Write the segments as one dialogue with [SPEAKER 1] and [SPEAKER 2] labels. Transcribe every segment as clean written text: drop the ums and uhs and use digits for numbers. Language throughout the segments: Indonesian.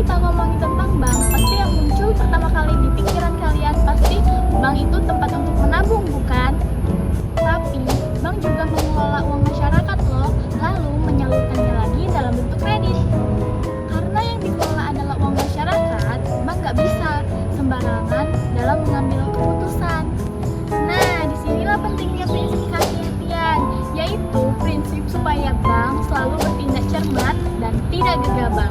[SPEAKER 1] kita ngomongin tentang bank, pasti yang muncul pertama kali di pikiran kalian pasti bank itu tempat untuk menabung, bukan? Tapi bank juga mengelola uang masyarakat loh, lalu menyalurkannya lagi dalam bentuk kredit. Karena yang dikelola adalah uang masyarakat, bank nggak bisa sembarangan dalam mengambil keputusan. Nah, disinilah pentingnya prinsip kehati-hatian, yaitu prinsip supaya bank selalu bertindak cermat dan tidak gegabah.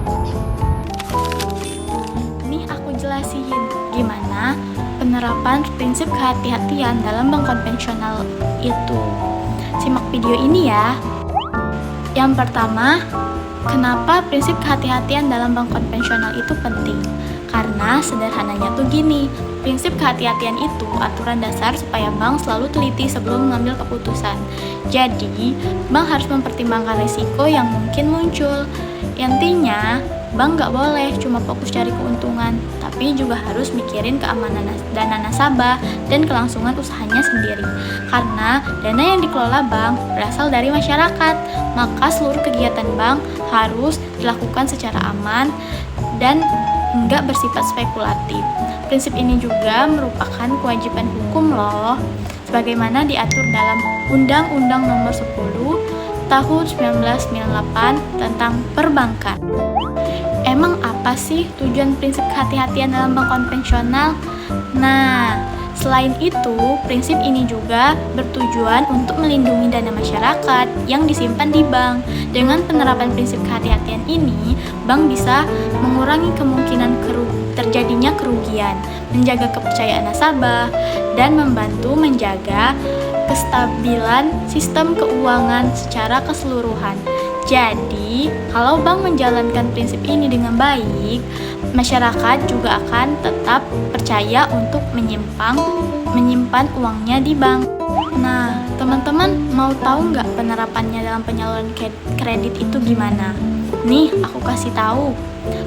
[SPEAKER 1] Nih aku jelasin gimana penerapan prinsip kehati-hatian dalam bank konvensional itu. Simak video ini ya. Yang pertama, kenapa prinsip kehati-hatian dalam bank konvensional itu penting? Karena sederhananya tuh gini, prinsip kehati-hatian itu aturan dasar supaya bank selalu teliti sebelum mengambil keputusan. Jadi, bank harus mempertimbangkan risiko yang mungkin muncul. Intinya, bank nggak boleh cuma fokus cari keuntungan, tapi juga harus mikirin keamanan dana nasabah dan kelangsungan usahanya sendiri. Karena dana yang dikelola bank berasal dari masyarakat, maka seluruh kegiatan bank harus dilakukan secara aman dan enggak bersifat spekulatif. Prinsip ini juga merupakan kewajiban hukum loh, sebagaimana diatur dalam Undang-Undang Nomor 10 Tahun 1998 tentang perbankan. Emang apa sih tujuan prinsip kehati-hatian dalam bank konvensional? Nah, selain itu, prinsip ini juga bertujuan untuk melindungi dana masyarakat yang disimpan di bank. Dengan penerapan prinsip kehati-hatian ini, bank bisa mengurangi kemungkinan terjadinya kerugian, menjaga kepercayaan nasabah, dan membantu menjaga kestabilan sistem keuangan secara keseluruhan. Jadi, kalau bank menjalankan prinsip ini dengan baik, masyarakat juga akan tetap percaya untuk menyimpan uangnya di bank. Nah, teman-teman mau tahu nggak penerapannya dalam penyaluran kredit itu gimana? Nih, aku kasih tahu.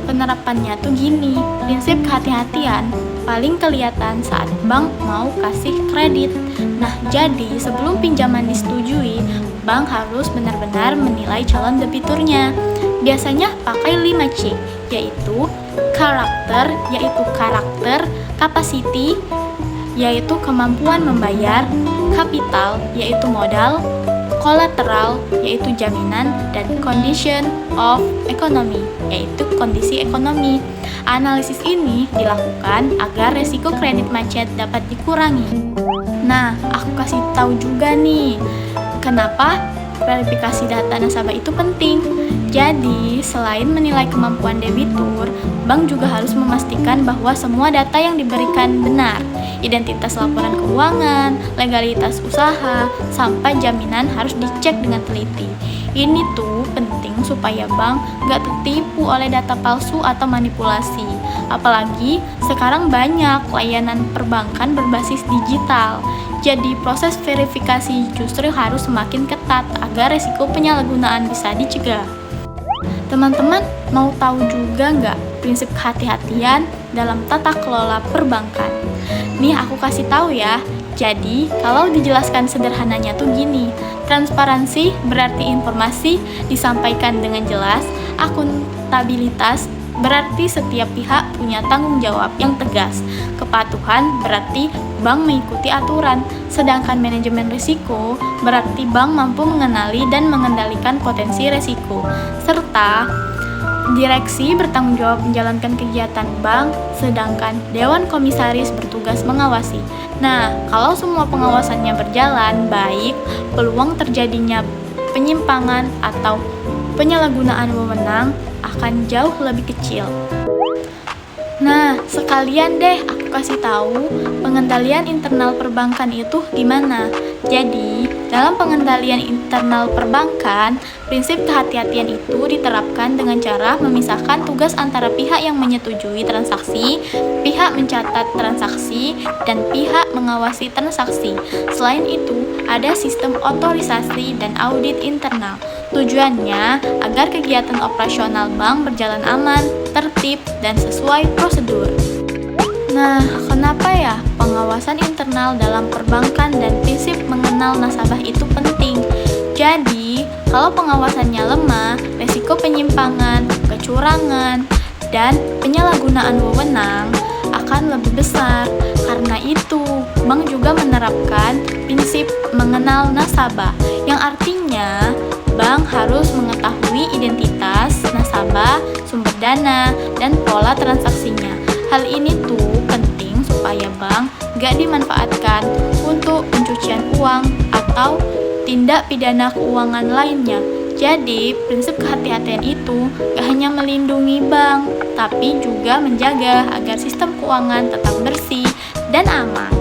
[SPEAKER 1] Penerapannya tuh gini, prinsip kehati-hatian paling kelihatan saat bank mau kasih kredit. Nah, jadi sebelum pinjaman disetujui, bank harus benar-benar menilai calon debiturnya. Biasanya pakai 5C, yaitu karakter, capacity, yaitu kemampuan membayar, kapital, yaitu modal, collateral, yaitu jaminan, dan condition of economy, yaitu kondisi ekonomi. Analisis ini dilakukan agar resiko kredit macet dapat dikurangi. Nah, aku kasih tahu juga nih, kenapa verifikasi data nasabah itu penting. Jadi, selain menilai kemampuan debitur, bank juga harus memastikan bahwa semua data yang diberikan benar. Identitas laporan keuangan, legalitas usaha, sampai jaminan harus dicek dengan teliti. Ini tuh penting supaya bank nggak tertipu oleh data palsu atau manipulasi. Apalagi sekarang banyak layanan perbankan berbasis digital. Jadi proses verifikasi justru harus semakin ketat agar resiko penyalahgunaan bisa dicegah. Teman-teman mau tahu juga nggak prinsip kehati-hatian dalam tata kelola perbankan? Nih aku kasih tahu ya. Jadi kalau dijelaskan sederhananya tuh gini, transparansi berarti informasi disampaikan dengan jelas, akuntabilitas berarti setiap pihak punya tanggung jawab yang tegas, kepatuhan berarti bank mengikuti aturan, sedangkan manajemen risiko berarti bank mampu mengenali dan mengendalikan potensi risiko, serta direksi bertanggung jawab menjalankan kegiatan bank, sedangkan dewan komisaris bertugas mengawasi. Nah, kalau semua pengawasannya berjalan baik, peluang terjadinya penyimpangan atau penyalahgunaan wewenang akan jauh lebih kecil. Nah, sekalian deh aku kasih tahu pengendalian internal perbankan itu gimana. Jadi, dalam pengendalian internal perbankan, prinsip kehati-hatian itu diterapkan dengan cara memisahkan tugas antara pihak yang menyetujui transaksi, pihak mencatat transaksi, dan pihak mengawasi transaksi. Selain itu, ada sistem otorisasi dan audit internal. Tujuannya agar kegiatan operasional bank berjalan aman, tertib, dan sesuai prosedur. Nah, kenapa ya pengawasan internal dalam perbankan dan prinsip mengenal nasabah itu penting? Jadi, kalau pengawasannya lemah, resiko penyimpangan, kecurangan, dan penyalahgunaan wewenang akan lebih besar. Karena itu, bank juga menerapkan prinsip mengenal nasabah, yang artinya bank harus mengetahui identitas nasabah, sumber dana, dan pola transaksinya. Hal ini tuh penting supaya bank gak dimanfaatkan untuk pencucian uang atau tindak pidana keuangan lainnya. Jadi, prinsip kehati-hatian itu gak hanya melindungi bank, tapi juga menjaga agar sistem keuangan tetap bersih dan aman.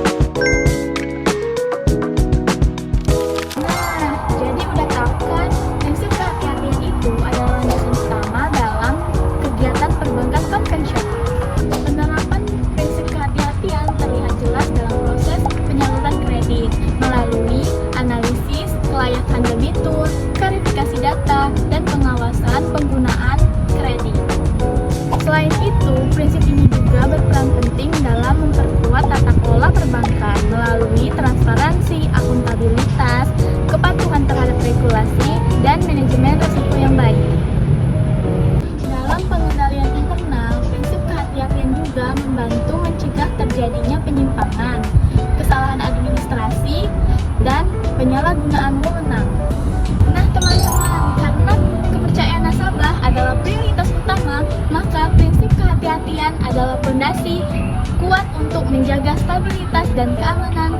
[SPEAKER 2] Nah, jadi udah tahu kan, prinsip kehati-hatian itu adalah landasan utama dalam kegiatan perbankan konvensional. Penerapan prinsip kehati-hatian terlihat jelas dalam proses penyaluran kredit melalui analisis kelayakan debitur, verifikasi data, dan pengawasan penggunaan kredit. Selain itu, prinsip ini juga berperan penting dalam memperkuat tata kelola perbankan melalui transparansi, akuntabilitas, kepatuhan terhadap regulasi, dan manajemen risiko yang baik. Dalam pengendalian internal, prinsip kehati-hatian juga membantu mencegah terjadinya penyimpangan, kesalahan administrasi, dan penyalahgunaan wewenang. Nah teman-teman, karena kepercayaan nasabah adalah prioritas utama, maka prinsip kehati-hatian adalah fondasi kuat untuk menjaga stabilitas dan keamanan